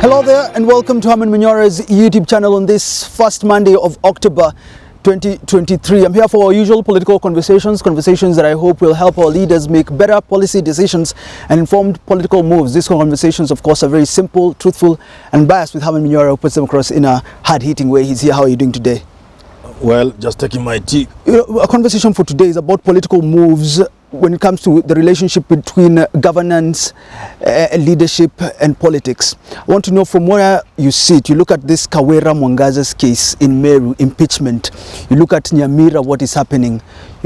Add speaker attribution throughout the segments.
Speaker 1: Hello there and welcome to Herman Manyora's YouTube channel on this first Monday of October 2023. I'm here for our usual political conversations that I hope will help our leaders make better policy decisions and informed political moves. These conversations, of course, are very simple, truthful and biased with Herman Manyora, who puts them across in a hard-hitting way. He's here. How are you doing today?
Speaker 2: Well, just taking my tea.
Speaker 1: A conversation for today is about political moves when it comes to the relationship between governance, leadership and politics. I want to know from where you sit. You look at this Kawira Mwangaza's case in Meru, impeachment. You look at Nyamira, what is happening.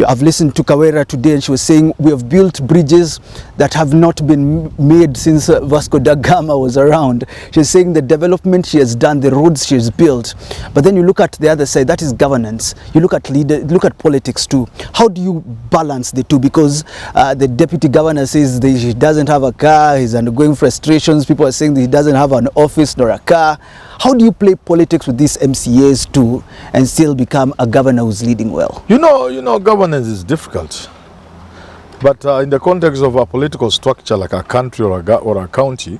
Speaker 1: I've listened to Kawira today and she was saying we have built bridges that have not been made since Vasco da Gama was around. She's saying the development she has done, the roads she has built. But then you look at the other side, that is governance. You look at politics too. How do you balance the two? Because the deputy governor says that he doesn't have a car, he's undergoing frustrations. People are saying that he doesn't have an office nor a car. How do you play politics with these MCAs too and still become a governor who's leading well?
Speaker 2: You know, governance is difficult. But in the context of a political structure like a country or a county,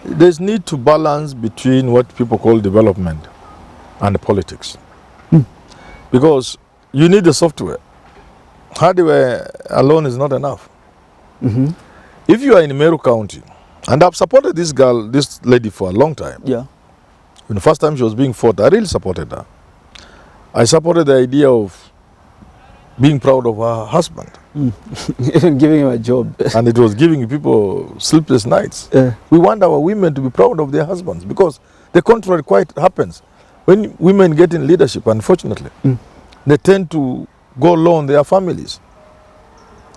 Speaker 2: there's need to balance between what people call development and politics. Because you need the software. Hardware alone is not enough. If you are in Meru County, and I've supported this lady for a long time. Yeah. When the first time she was being fought, I really supported her. I supported the idea of being proud of her husband.
Speaker 1: Even giving him a job.
Speaker 2: And it was giving people sleepless nights. We want our women to be proud of their husbands because the contrary quite happens. When women get in leadership, unfortunately, they tend to go alone their families.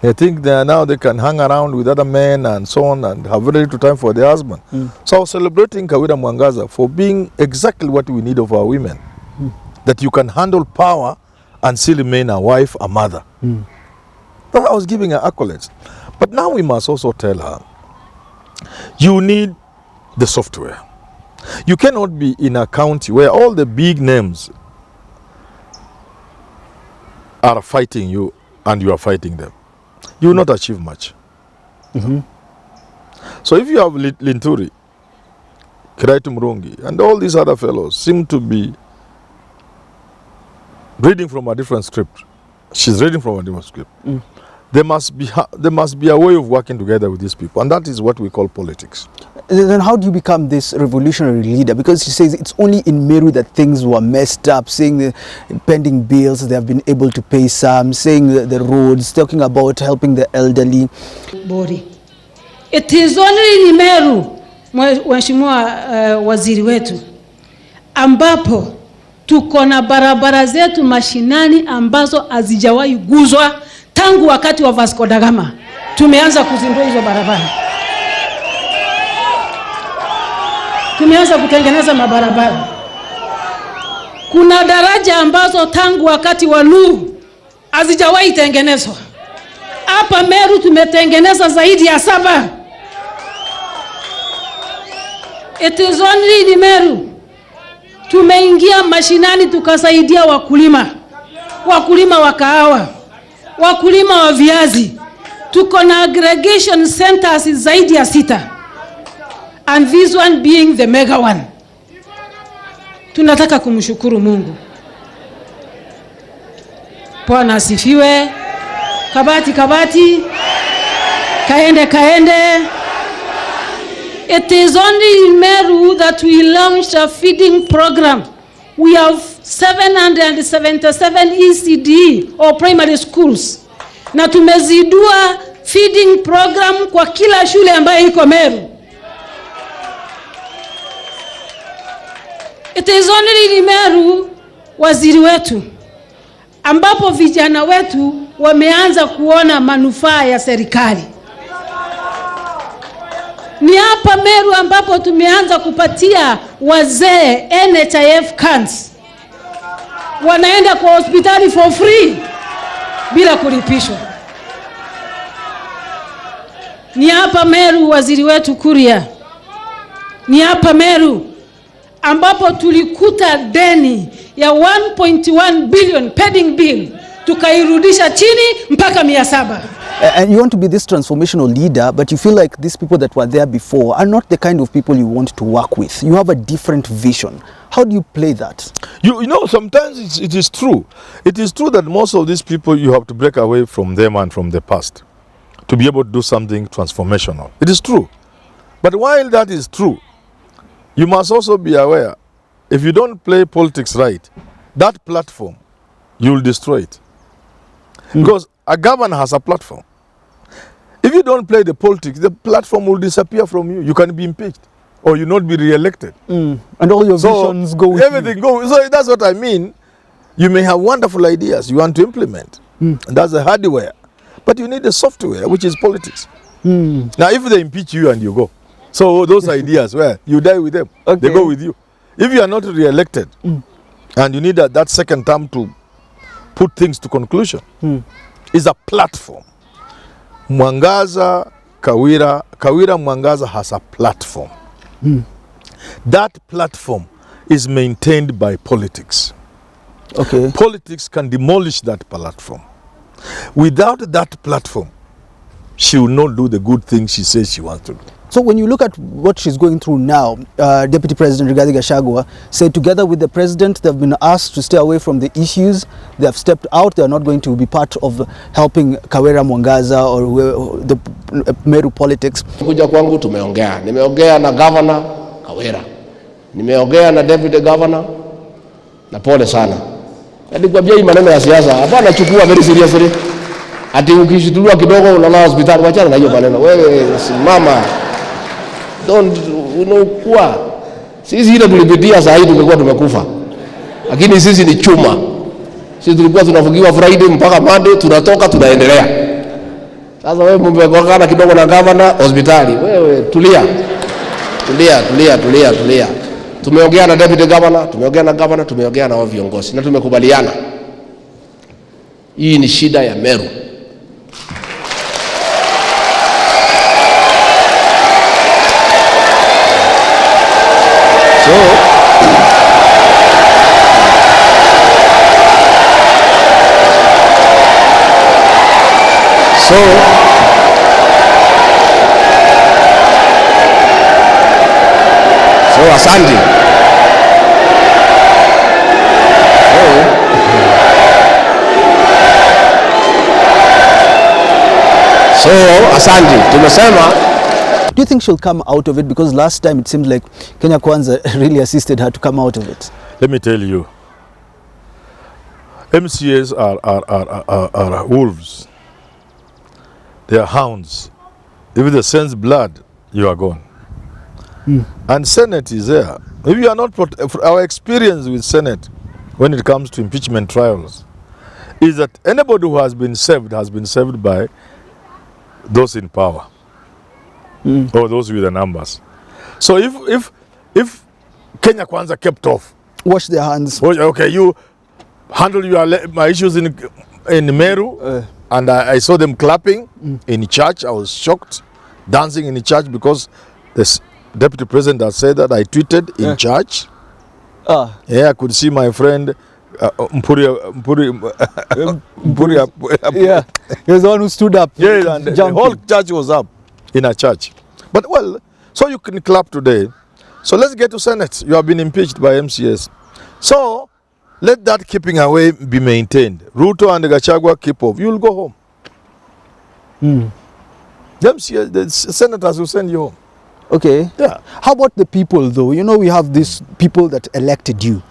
Speaker 2: They think they can hang around with other men and so on and have very little time for their husband. So I was celebrating Kawira Mwangaza for being exactly what we need of our women. That you can handle power and still remain a wife, a mother. But I was giving her accolades. But now we must also tell her, you need the software. You cannot be in a county where all the big names are fighting you and you are fighting them. You will not achieve much. So if you have Linturi, Kiraitu Murungi, and all these other fellows seem to be reading from a different script. She's reading from a different script. There must be a way of working together with these people, and that is what we call politics.
Speaker 1: Then how do you become this revolutionary leader? Because she says it's only in Meru that things were messed up, saying the pending bills, they have been able to pay some, saying the roads, talking about helping the elderly.
Speaker 3: It is only in Meru, Mheshimiwa waziri wetu, ambapo tuko na barabara zetu mashinani ambazo hazijawahi guzwa tangu wakati wa Vasco da Gama. Tumeanza kuzindua hizo barabara. Tumeanza kutengeneza mabarabara. Kuna daraja ambazo tangu wakati wa Nuhu hazijawahi tengenezwa. Hapa Meru tumetengeneza zaidi ya 7. It is only in Meru. Tumeingia mashinani tukasaidia wakulima wa kahawa, wakulima wa viazi. Tuko na aggregation centers zaidi ya 6. And this one being the mega one. Tunataka kumshukuru Mungu. Bwana asifiwe. Kabati. Kaende. It is only in Meru that we launched a feeding program. We have 777 ECD or primary schools. Na tumezidua feeding program kwa kila shule ambayo iko Meru. It is only in Meru, waziri wetu, ambapo vijana wetu wameanza kuona manufaa ya serikali. Ni hapa Meru ambapo tumeanza kupatia wazee NHIF cards. Wanaenda kwa hospitali for free bila kulipishwa. Ni hapa Meru, waziri wetu Kuria. Ni hapa Meru ambapo tulikuta deni ya 1.1 billion pending bill tukairudisha chini mpaka 700.
Speaker 1: And you want to be this transformational leader, but you feel like these people that were there before are not the kind of people you want to work with. You have a different vision. How do you play that?
Speaker 2: You know, sometimes it is true. It is true that most of these people, you have to break away from them and from the past to be able to do something transformational. It is true. But while that is true, you must also be aware, if you don't play politics right, that platform, you will destroy it. Because a governor has a platform. If you don't play the politics, the platform will disappear from you. You can be impeached or you not be re-elected.
Speaker 1: And all your visions go with
Speaker 2: everything goes. So that's what I mean. You may have wonderful ideas you want to implement. And that's the hardware. But you need the software, which is politics. Now, if they impeach you and you go, so those ideas, where you die with them, they go with you. If you are not re-elected and you need that second term to put things to conclusion, is a platform. Mwangaza, Kawira Mwangaza has a platform. That platform is maintained by politics.
Speaker 1: Okay.
Speaker 2: Politics can demolish that platform. Without that platform, she will not do the good things she says she wants to do.
Speaker 1: So when you look at what she's going through now, Deputy President Rigathi Gachagua said together with the president, they've been asked to stay away from the issues. They have stepped out. They are not going to be part of helping Kawira Mwangaza or the Meru politics.
Speaker 4: Kuja kwangu tumeongea. Nimeongea na Governor Kawira. Nimeongea na Deputy Governor. Na pole sana. Nilikwambia hii maneno ya siasa, hapana chukua very seriously. Ati ukishitulua kidogo unalala hospitali, wachana na hiyo maneno. Wewe simama. Don't unakuwa. Sisi ile tulipitia saa hii tungekuwa tumekufa. Lakini sisi ni chuma. Sisi tulikuwa tunafungiwa Friday mpaka Monday, tunatoka tunaendelea. Sasa wewe mmegongana kidogo na governor hospitali. Wewe tulia. Tulia. Tumeongea na deputy governor, tumeongea na viongozi na tumekubaliana. Hii ni shida ya Meru. So asante. So asante. Tumesema.
Speaker 1: Do you think she'll come out of it? Because last time it seemed like Kenya Kwanza really assisted her to come out of it.
Speaker 2: Let me tell you, MCAs are wolves. They are hounds. If they sense blood, you are gone. And Senate is there. If you are not, our experience with Senate when it comes to impeachment trials is that anybody who has been served by those in power or those with the numbers. So if Kenya Kwanza kept off,
Speaker 1: wash their hands.
Speaker 2: Okay, you handle my issues in Meru, and I saw them clapping in church. I was shocked, dancing in church because this deputy president has said that. I tweeted in church. Yeah, I could see my friend Mpuri.
Speaker 1: Yeah, he was the one who stood up.
Speaker 2: Yeah, and the whole church was up in a church. But well, so you can clap today. So let's get to Senate. You have been impeached by MCS. So let that keeping away be maintained. Ruto and Gachagua keep off. You will go home. The senators will send you home.
Speaker 1: Okay.
Speaker 2: Yeah.
Speaker 1: How about the people though? You know, we have these people that elected you.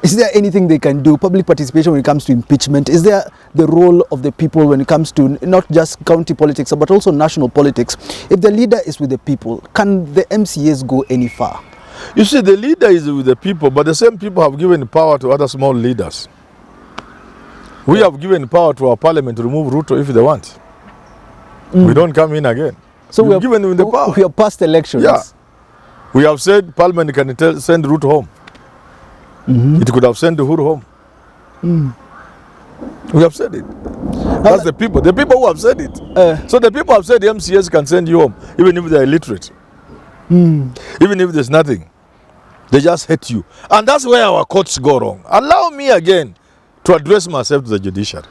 Speaker 1: Is there anything they can do? Public participation when it comes to impeachment. Is there the role of the people when it comes to not just county politics, but also national politics? If the leader is with the people, can the MCAs go any far?
Speaker 2: You see, the leader is with the people, but the same people have given power to other small leaders. We have given power to our parliament to remove Ruto if they want. We don't come in again.
Speaker 1: So we have
Speaker 2: given them the power.
Speaker 1: We have passed elections.
Speaker 2: Yeah. We have said parliament can send Ruto home. It could have sent Uhuru home. We have said it. That's the people. The people who have said it. So the people have said the MCS can send you home, even if they are illiterate. Even if there's nothing. They just hate you. And that's where our courts go wrong. Allow me again to address myself to the judiciary.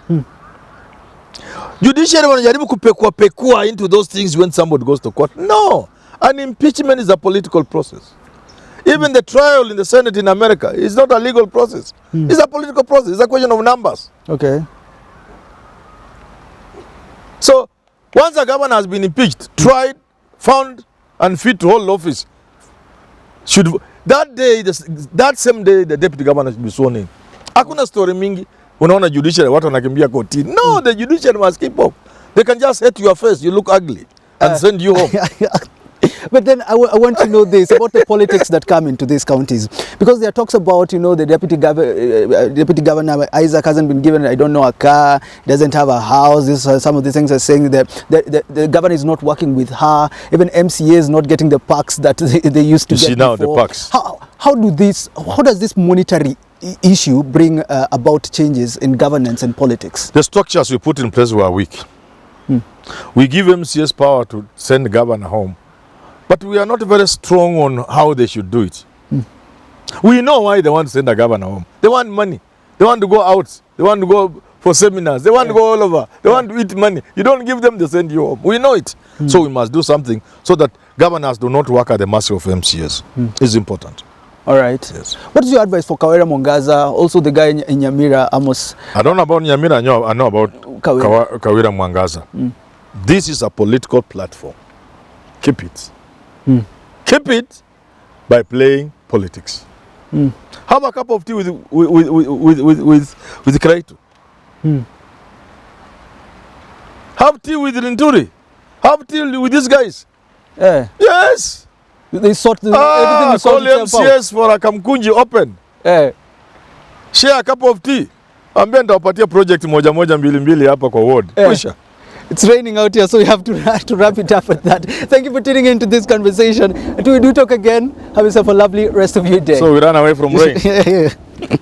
Speaker 2: Judiciary wanajaribu kupekua into those things when somebody goes to court. No. An impeachment is a political process. Even the trial in the Senate in America is not a legal process. It's a political process. It's a question of numbers.
Speaker 1: Okay.
Speaker 2: So, once a governor has been impeached, tried, found unfit to hold office, that same day the deputy governor should be sworn in. Hakuna story mingi. Unaona judiciary watu wanakimbia kotini. No, the judiciary must keep up. They can just hit your face, you look ugly, and send you home.
Speaker 1: But then I want to know this about the politics that come into these counties, because there are talks about, you know, the deputy governor Isaac hasn't been given, I don't know, a car, doesn't have a house. Some of the things are saying that the governor is not working with her. Even MCA is not getting the perks that they used to get before.
Speaker 2: Now the perks.
Speaker 1: How does this monetary issue bring about changes in governance and politics?
Speaker 2: The structures we put in place were weak. We give MCA's power to send the governor home, but we are not very strong on how they should do it. We know why they want to send the governor home. They want money. They want to go out. They want to go for seminars. They want to go all over. They want to eat money. You don't give them, they send you home. We know it. So we must do something so that governors do not work at the mercy of MCAs. It's important.
Speaker 1: All right.
Speaker 2: Yes.
Speaker 1: What is your advice for Kawira Mwangaza, also the guy in Nyamira, Amos?
Speaker 2: I don't know about Nyamira, I know about Kawira Mwangaza. This is a political platform. Keep it. Keep it by playing politics. Have a cup of tea with Kreito. Have tea with Rinturi. Have tea with these guys. Yes.
Speaker 1: They sort everything.
Speaker 2: Call MCS for a Kamkunji open. Share a cup of tea. Ambia nitawapatia project moja mbili hapa kwa ward.
Speaker 1: It's raining out here, so we have to wrap it up at that. Thank you for tuning into this conversation. Until we do talk again, have yourself a lovely rest of your day.
Speaker 2: So we ran away from rain.